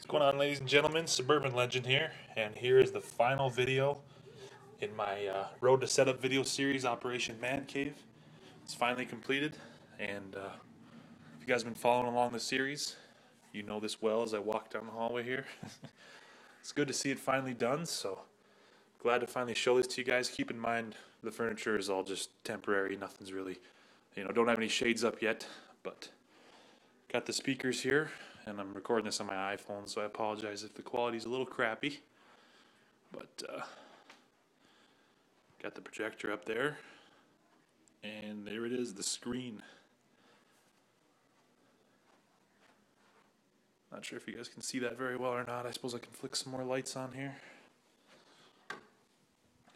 What's going on, ladies and gentlemen? Suburban Legend here, and here is the final video in my Road to Setup video series, Operation Man Cave. It's finally completed, and if you guys have been following along the series, you know this well as I walk down the hallway here. It's good to see it finally done, so glad to finally show this to you guys. Keep in mind, the furniture is all just temporary. Nothing's really, don't have any shades up yet, but got the speakers here. And I'm recording this on my iPhone, so I apologize if the quality's a little crappy. But got the projector up there, and there it is, the screen. Not sure if you guys can see that very well or not. I suppose I can flick some more lights on here.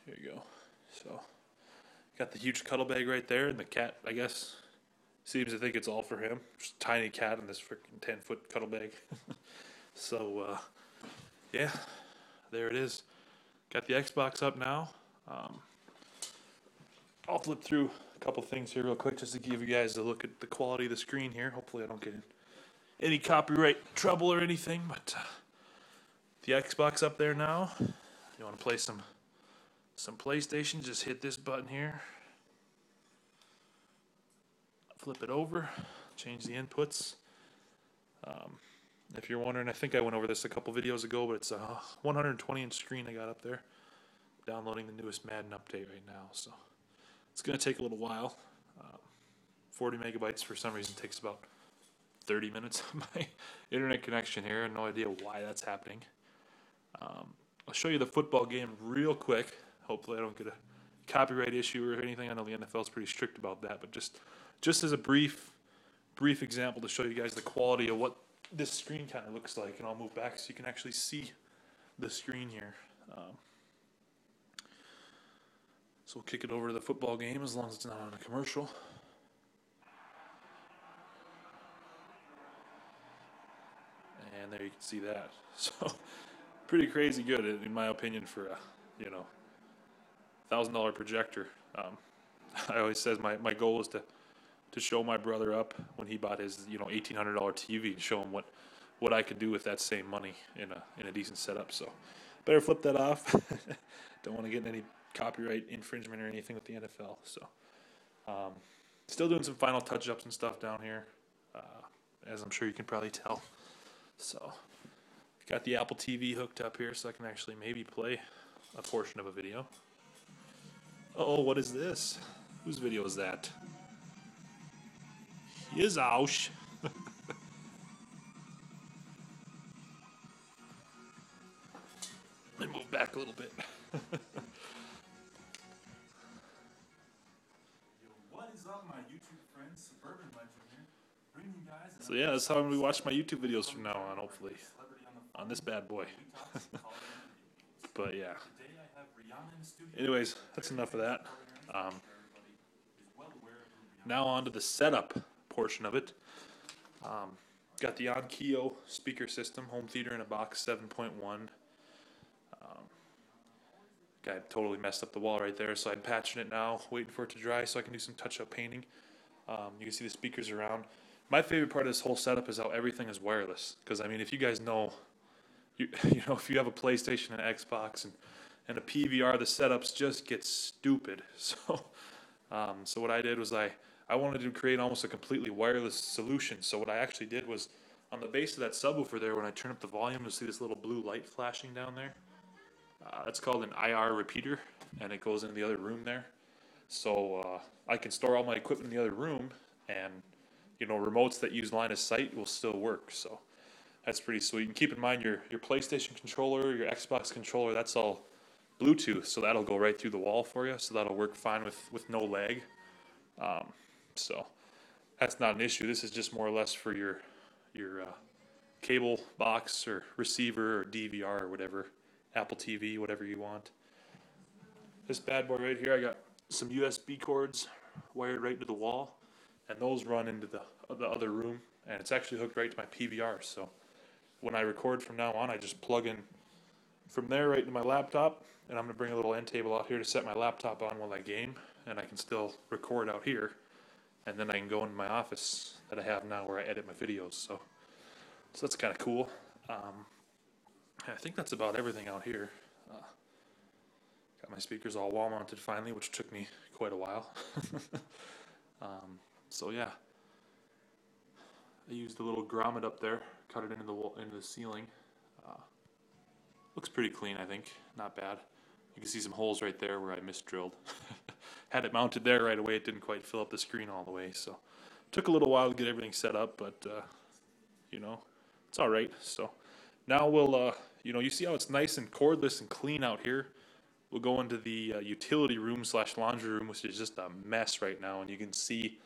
Here you go. So, got the huge cuddle bag right there, and the cat, I guess, seems to think it's all for him. Just a tiny cat in this freaking 10-foot cuddle bag. So, yeah, there it is. Got the Xbox up now. I'll flip through a couple things here real quick just to give you guys a look at the quality of the screen here. Hopefully I don't get in any copyright trouble or anything, but the Xbox up there now. You want to play some PlayStation, just hit this button here. Flip it over, change the inputs. If you're wondering, I think I went over this a couple videos ago, but it's a 120-inch screen I got up there. Downloading the newest Madden update right now, so it's going to take a little while. 40 megabytes for some reason takes about 30 minutes of my internet connection here. No idea why that's happening. I'll show you the football game real quick. Hopefully I don't get a copyright issue or anything. I know the NFL is pretty strict about that, but just as a brief example to show you guys the quality of what this screen kind of looks like, and I'll move back so you can actually see the screen here. So we'll kick it over to the football game as long as it's not on a commercial. And there you can see that. So pretty crazy good in my opinion for a $1,000 projector. I always says my goal is to show my brother up when he bought his $1,800 TV and show him what I could do with that same money in a decent setup. So better flip that off. Don't want to get any copyright infringement or anything with the NFL. So still doing some final touch-ups and stuff down here, as I'm sure you can probably tell. So got the Apple TV hooked up here so I can actually maybe play a portion of a video. Oh, what is this? Whose video is that? His house. Let me move back a little bit. What is up, my YouTube friends? Suburban Legend here. Bringing you guys. So yeah, that's how we watch my YouTube videos from now on, hopefully, on this bad boy. But yeah. Anyways, that's enough of that. Now on to the setup portion of it. Got the Onkyo speaker system, home theater in a box 7.1. Guy totally messed up the wall right there, so I'm patching it now, waiting for it to dry so I can do some touch-up painting. You can see the speakers around. My favorite part of this whole setup is how everything is wireless. Because I mean, if you guys know, if you have a PlayStation and an Xbox and a PVR, the setups just get stupid. So what I did was I wanted to create almost a completely wireless solution. So what I actually did was, on the base of that subwoofer there, when I turn up the volume, you'll see this little blue light flashing down there. That's called an IR repeater, and it goes into the other room there. So I can store all my equipment in the other room, and remotes that use line of sight will still work. So that's pretty sweet. And keep in mind your PlayStation controller, your Xbox controller, that's all Bluetooth, so that'll go right through the wall for you. So that'll work fine with no lag. So that's not an issue. This is just more or less for your cable box or receiver or DVR or whatever, Apple TV, whatever you want. This bad boy right here, I got some USB cords wired right to the wall, and those run into the other room, and it's actually hooked right to my PVR. So when I record from now on, I just plug in from there right into my laptop, and I'm going to bring a little end table out here to set my laptop on while I game, and I can still record out here, and then I can go into my office that I have now where I edit my videos. So that's kind of cool. I think that's about everything out here. Got my speakers all wall mounted finally, which took me quite a while. So yeah, I used a little grommet up there, cut it into the ceiling. Looks pretty clean, I think. Not bad. You can see some holes right there where I misdrilled. Had it mounted there right away, it didn't quite fill up the screen all the way, so took a little while to get everything set up, but you know, it's all right. So now we'll, you see how it's nice and cordless and clean out here. We'll go into the utility room / laundry room, which is just a mess right now, and you can see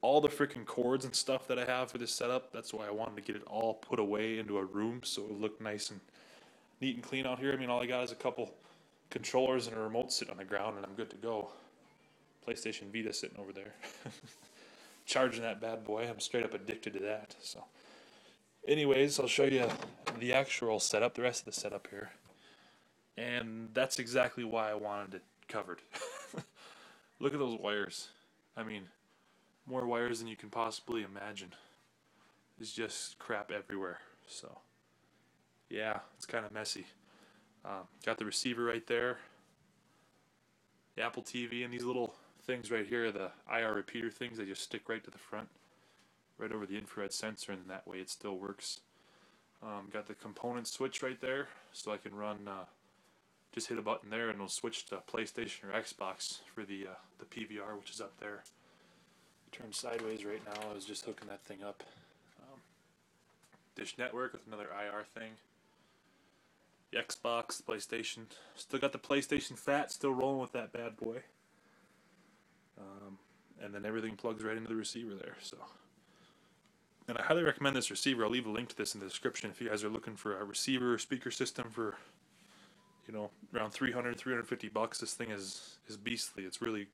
all the freaking cords and stuff that I have for this setup. That's why I wanted to get it all put away into a room so it would look nice and neat and clean out here. I mean, all I got is a couple controllers and a remote sitting on the ground, and I'm good to go. PlayStation Vita sitting over there. Charging that bad boy. I'm straight up addicted to that. So anyways, I'll show you the actual setup, the rest of the setup here. And that's exactly why I wanted it covered. Look at those wires. I mean, more wires than you can possibly imagine. There's just crap everywhere. So yeah, it's kind of messy. Got the receiver right there, the Apple TV, and these little things right here, the IR repeater things, they just stick right to the front, right over the infrared sensor, and that way it still works. Got the component switch right there, so I can run, just hit a button there and it'll switch to PlayStation or Xbox for the PVR, which is up there. Turned sideways right now, I was just hooking that thing up. Dish network with another IR thing. The Xbox, the PlayStation. Still got the PlayStation Fat, still rolling with that bad boy. And then everything plugs right into the receiver there. So, and I highly recommend this receiver. I'll leave a link to this in the description if you guys are looking for a receiver or speaker system for, around $300-$350. This thing is beastly. It's really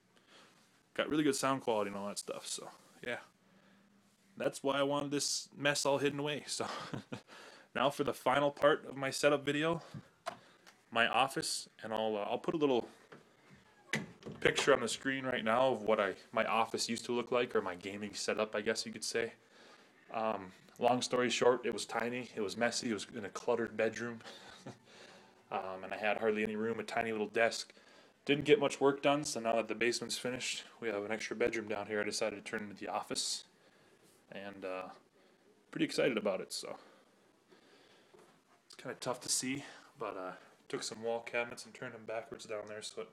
got really good sound quality and all that stuff. So yeah, that's why I wanted this mess all hidden away. So now for the final part of my setup video, my office, and I'll put a little picture on the screen right now of what my office used to look like, or my gaming setup, I guess you could say. Long story short, it was tiny, it was messy, it was in a cluttered bedroom, and I had hardly any room, a tiny little desk. Didn't get much work done, so now that the basement's finished, we have an extra bedroom down here. I decided to turn it into the office, and pretty excited about it. So it's kind of tough to see, but took some wall cabinets and turned them backwards down there, so it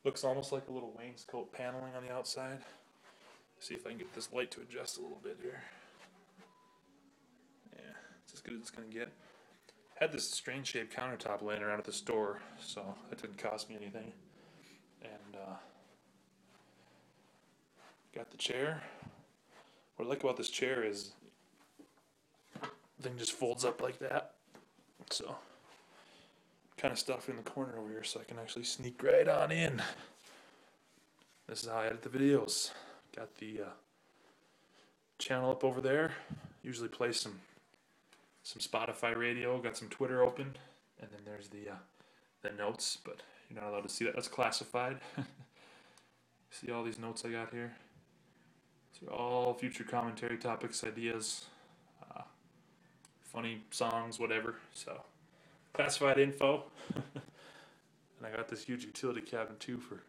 looks almost like a little wainscot paneling on the outside. See if I can get this light to adjust a little bit here. Yeah, it's as good as it's going to get. Had this strange shaped countertop laying around at the store, so that didn't cost me anything. And got the chair. What I like about this chair is the thing just folds up like that. So kind of stuff in the corner over here so I can actually sneak right on in. This is how I edit the videos. Got the channel up over there. Usually play some Spotify radio. Got some Twitter open, and then there's the notes, but you're not allowed to see that. That's classified. See all these notes I got here? These are all future commentary topics, ideas, funny songs, whatever. So classified info. And I got this huge utility cabinet too for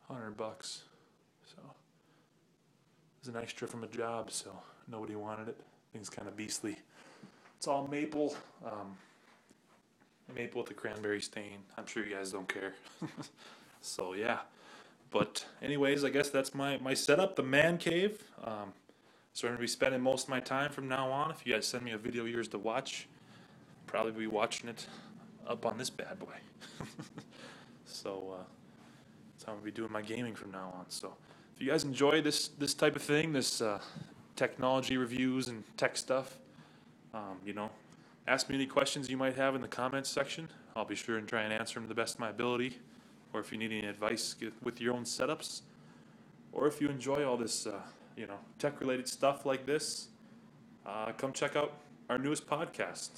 $100. So it was an extra from a job, so nobody wanted it. Thing's kind of beastly. It's all maple. Maple with the cranberry stain. I'm sure you guys don't care. So yeah. But anyways, I guess that's my setup, the man cave. So I'm going to be spending most of my time from now on. If you guys send me a video of yours to watch, probably be watching it up on this bad boy. So that's how I'm going to be doing my gaming from now on. So if you guys enjoy this type of thing, this technology reviews and tech stuff, ask me any questions you might have in the comments section. I'll be sure and try and answer them to the best of my ability. Or if you need any advice with your own setups, or if you enjoy all this, tech-related stuff like this, come check out our newest podcast.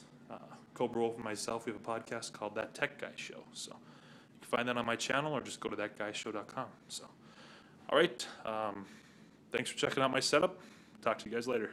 Cobra Wolf and myself, we have a podcast called That Tech Guy Show. So you can find that on my channel, or just go to thatguyshow.com. So, all right, thanks for checking out my setup. Talk to you guys later.